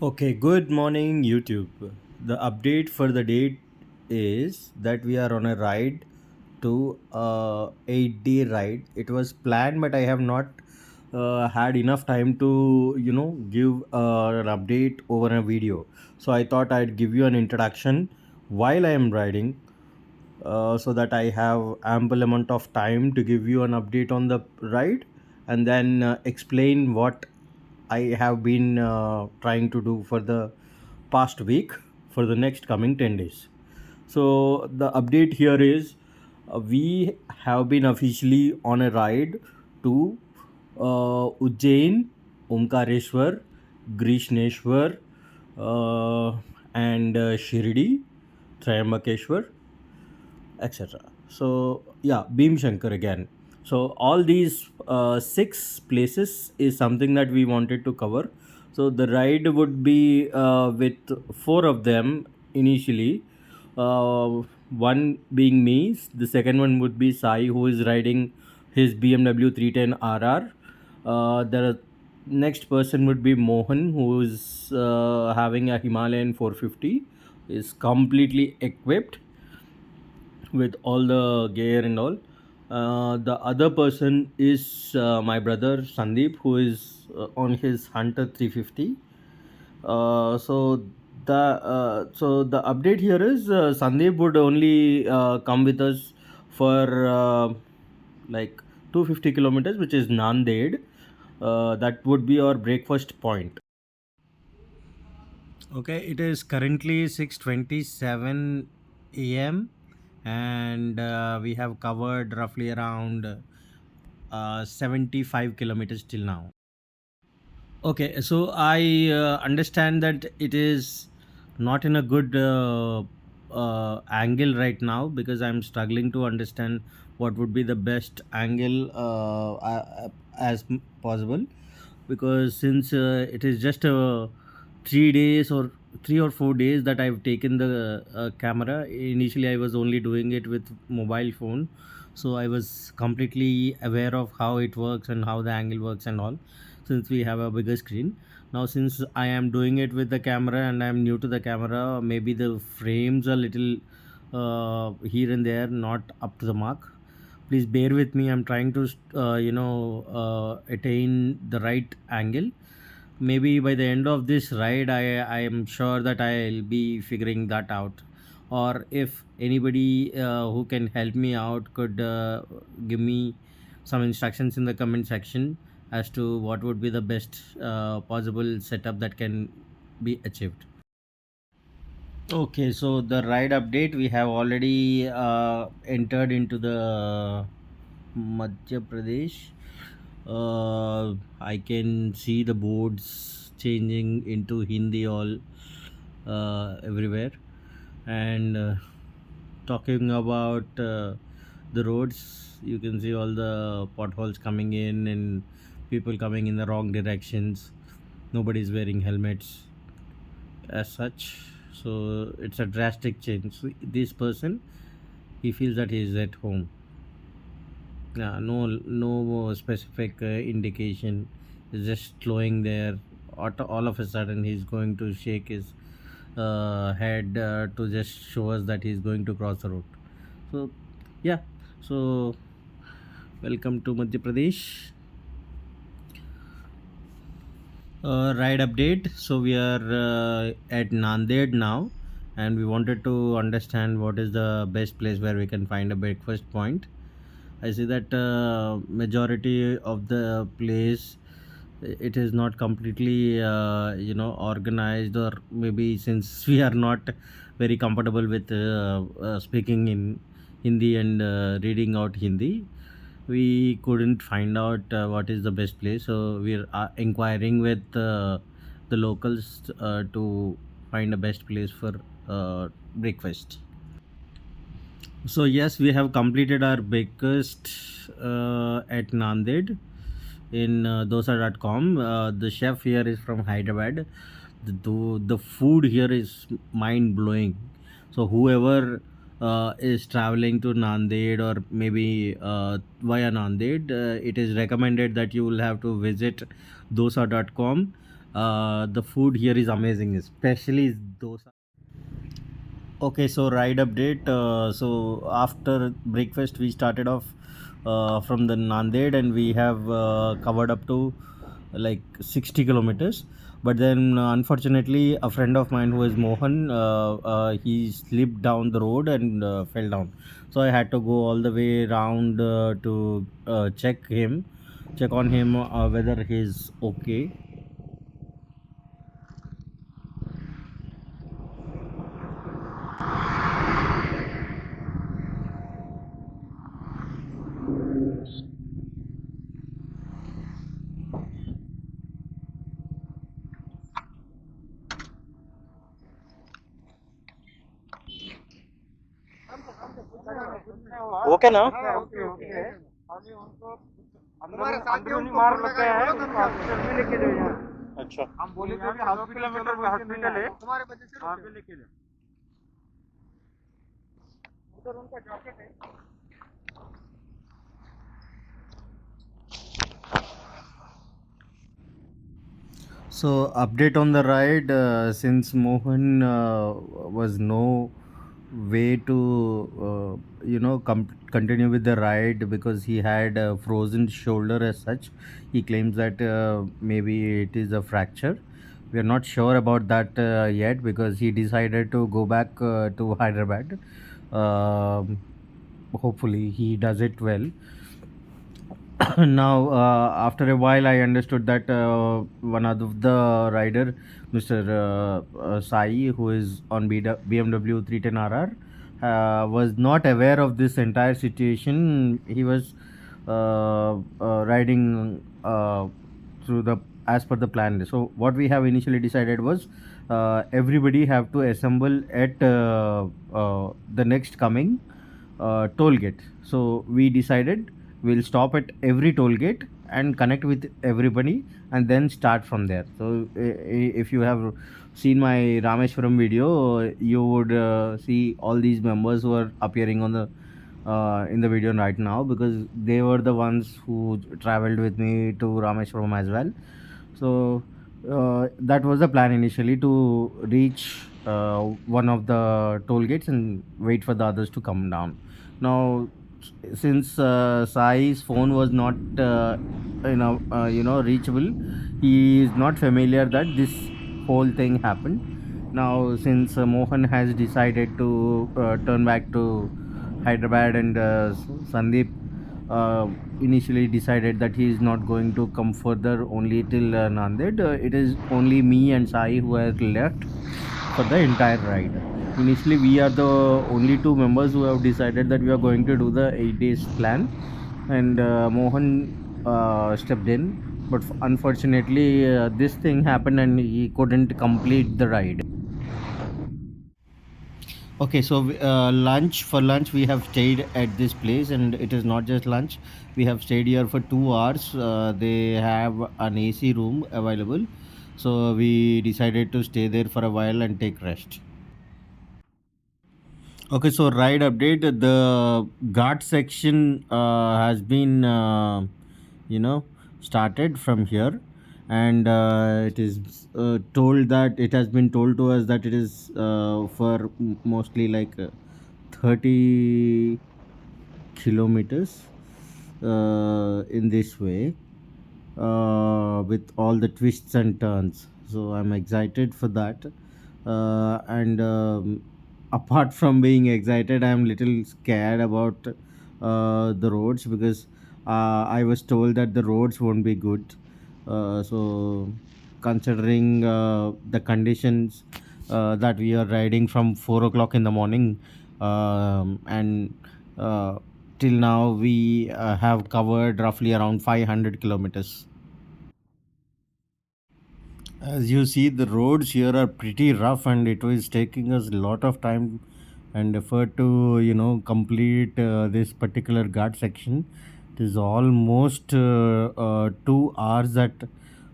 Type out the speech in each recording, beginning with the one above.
Okay, good morning, YouTube. The update for the date is that we are on a ride to 8-day ride. It was planned, but I have not had enough time to give an update over a video. So I thought I'd give you an introduction while I am riding, so that I have ample amount of time to give you an update on the ride, and then explain what I have been trying to do for the past week for the next coming 10 days. So the update here is we have been officially on a ride to Ujjain, Omkareshwar, Grishneshwar, and Shirdi, Triambakeshwar, etc. So yeah, Beam Shankar again. So all these six places is something that we wanted to cover. So the ride would be with four of them initially. One being me, the second one would be Sai, who is riding his BMW 310 RR. The next person would be Mohan, who is having a Himalayan 450, is completely equipped with all the gear and all. The other person is my brother Sandeep, who is on his Hunter 350. So the update here is Sandeep would only come with us for like 250 kilometers, which is Nanded. That would be our breakfast point. Okay, it is currently 6:27 a.m. and we have covered roughly around 75 kilometers till now. Okay, so I understand that it is not in a good angle right now because I'm struggling to understand what would be the best angle possible, because since it is just 3 days or 3 or 4 days that I've taken the camera. Initially, I was only doing it with mobile phone, so I was completely aware of how it works and how the angle works and all, since we have a bigger screen. Now since I am doing it with the camera and I am new to the camera, maybe the frames are little here and there not up to the mark. Please bear with me. I'm trying to attain the right angle. Maybe by the end of this ride, I am sure that I'll be figuring that out. Or if anybody who can help me out could give me some instructions in the comment section as to what would be the best possible setup that can be achieved. Okay, so the ride update, we have already entered into the Madhya Pradesh. I can see the boards changing into Hindi all everywhere. And talking about the roads, you can see all the potholes coming in and people coming in the wrong directions. Nobody's wearing helmets as such. So it's a drastic change. So this person, he feels that he is at home. Yeah, no specific indication. It's just slowing there. All of a sudden, he's going to shake his head to just show us that he's going to cross the road. So, yeah. So, welcome to Madhya Pradesh. Ride update. So we are at Nanded now, and we wanted to understand what is the best place where we can find a breakfast point. I see that majority of the place, it is not completely organized, or maybe since we are not very comfortable with speaking in Hindi and reading out Hindi, we couldn't find out what is the best place. So we're inquiring with the locals to find a best place for breakfast. So yes, we have completed our breakfast at Nanded in dosa.com. The chef here is from Hyderabad. The food here is mind blowing. So whoever is traveling to Nanded or maybe via Nanded, it is recommended that you will have to visit dosa.com. The food here is amazing, especially those. Okay, so ride update. So after breakfast, we started off from the Nanded, and we have covered up to like 60 kilometers. But then, unfortunately, a friend of mine who is Mohan, he slipped down the road and fell down. So I had to go all the way around to check on him whether he's okay. Okay, now. अच्छा So update on the ride, since Mohan was no way to continue with the ride because he had a frozen shoulder as such. He claims that maybe it is a fracture. We are not sure about that yet because he decided to go back to Hyderabad. Um, Hopefully he does it well. Now, after a while, I understood that one of the rider, Mr. Sai, who is on BMW 310RR, was not aware of this entire situation. He was riding through the as per the plan. So what we have initially decided was everybody have to assemble at the next coming toll gate. So we decided we'll stop at every toll gate and connect with everybody and then start from there. So if you have seen my Rameshwaram video, you would see all these members who are appearing on the in the video right now because they were the ones who traveled with me to Rameshwaram as well. So that was the plan initially to reach one of the toll gates and wait for the others to come down. Now, since Sai's phone was not reachable, he is not familiar that this whole thing happened. Now, since Mohan has decided to turn back to Hyderabad and Sandeep initially decided that he is not going to come further only till Nanded. It is only me and Sai who are left for the entire ride. Initially, we are the only two members who have decided that we are going to do the 8 days plan, and Mohan stepped in. But unfortunately, this thing happened and he couldn't complete the ride. Okay, so lunch we have stayed at this place, and it is not just lunch. We have stayed here for 2 hours. They have an AC room available, so we decided to stay there for a while and take rest. Okay, so ride update. The guard section has been, you know, started from here, and it is told that it has been told to us that it is for mostly like 30 kilometers in this way with all the twists and turns. So I'm excited for that. And apart from being excited, I'm little scared about the roads because I was told that the roads won't be good. So considering the conditions that we are riding from 4 o'clock in the morning, and uh, till now we have covered roughly around 500 kilometers. As you see, the roads here are pretty rough, and it was taking us a lot of time and effort to, complete this particular guard section. It is almost 2 hours that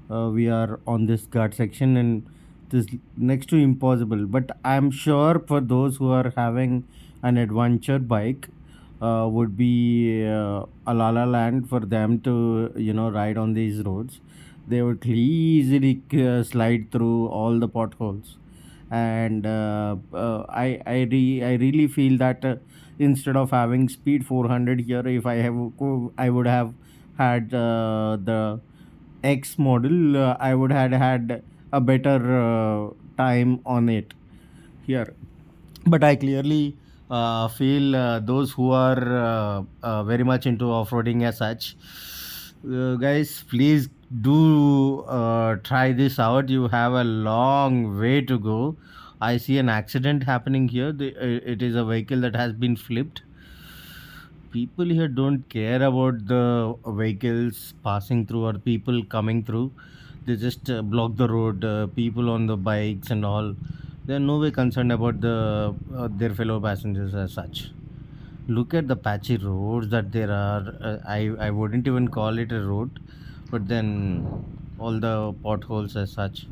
we are on this guard section, and it is next to impossible. But I'm sure for those who are having an adventure bike, would be a la la land for them to, ride on these roads they would easily slide through all the potholes. And I really feel that instead of having speed 400 here, if I would have had the X model, I would have had a better time on it here. But I clearly feel those who are very much into off-roading as such, guys, please do try this out. You have a long way to go. I see an accident happening here. It is a vehicle that has been flipped. People here don't care about the vehicles passing through or people coming through. They just block the road. People on the bikes and all, they're no way concerned about their fellow passengers as such. Look at the patchy roads that there are. I wouldn't even call it a road, but then all the potholes as such.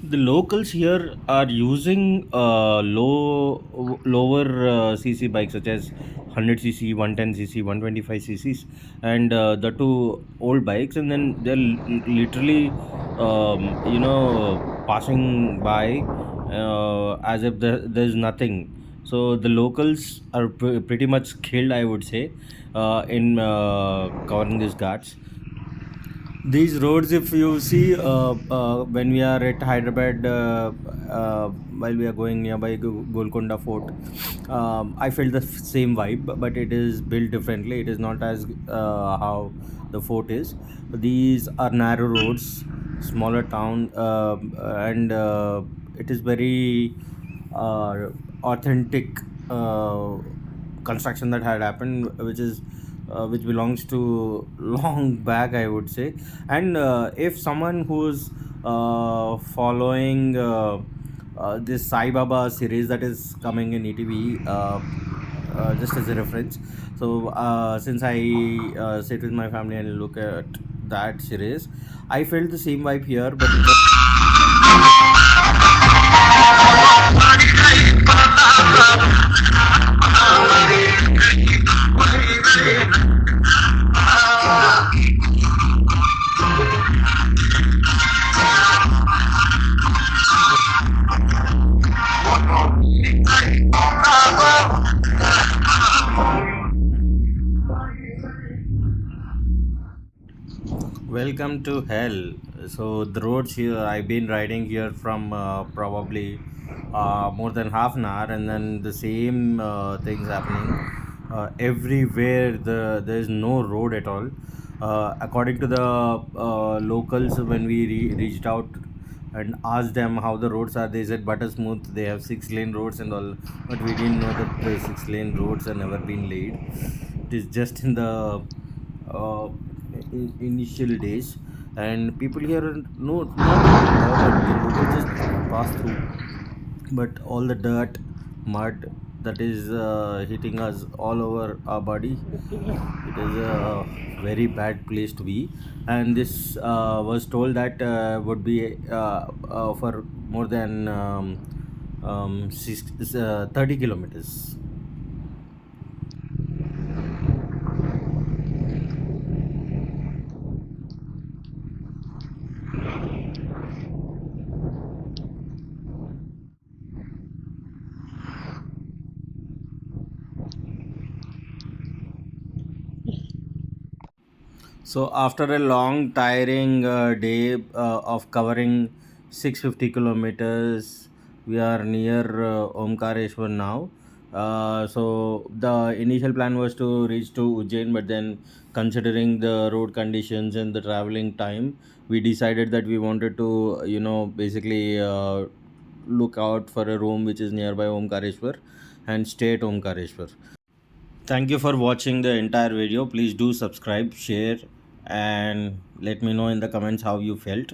The locals here are using lower cc bikes such as 100 cc, 110 cc, 125 cc's, and the two old bikes, and then they're literally passing by as if there's nothing. So the locals are pretty much skilled, I would say, in covering these guards. These roads, if you see, when we are at Hyderabad, while we are going nearby Golconda Fort, I felt the same vibe, but it is built differently. It is not as how the fort is. These are narrow roads, smaller town, and it is very authentic construction that had happened, which belongs to long back, I would say. And if someone who's following this Sai Baba series that is coming in ETV, just as a reference. So since I sit with my family and look at that series, I felt the same vibe here, but welcome to hell. So the roads here, I've been riding here from probably more than half an hour, and then the same things happening everywhere. There is no road at all. According to the locals, when we reached out and asked them how the roads are, they said butter smooth. They have 6-lane roads and all, but we didn't know that the 6-lane roads have never been laid. It is just in the uh, initial days, and people here are not even bothered. They just pass through, but all the dirt, mud that is hitting us all over our body, it is a very bad place to be. And this was told that would be for more than 30 kilometers. So after a long, tiring day of covering 650 kilometers, we are near Omkareshwar now. So the initial plan was to reach to Ujjain, but then considering the road conditions and the traveling time, we decided that we wanted to, basically look out for a room which is nearby Omkareshwar and stay at Omkareshwar. Thank you for watching the entire video. Please do subscribe, share, and let me know in the comments how you felt.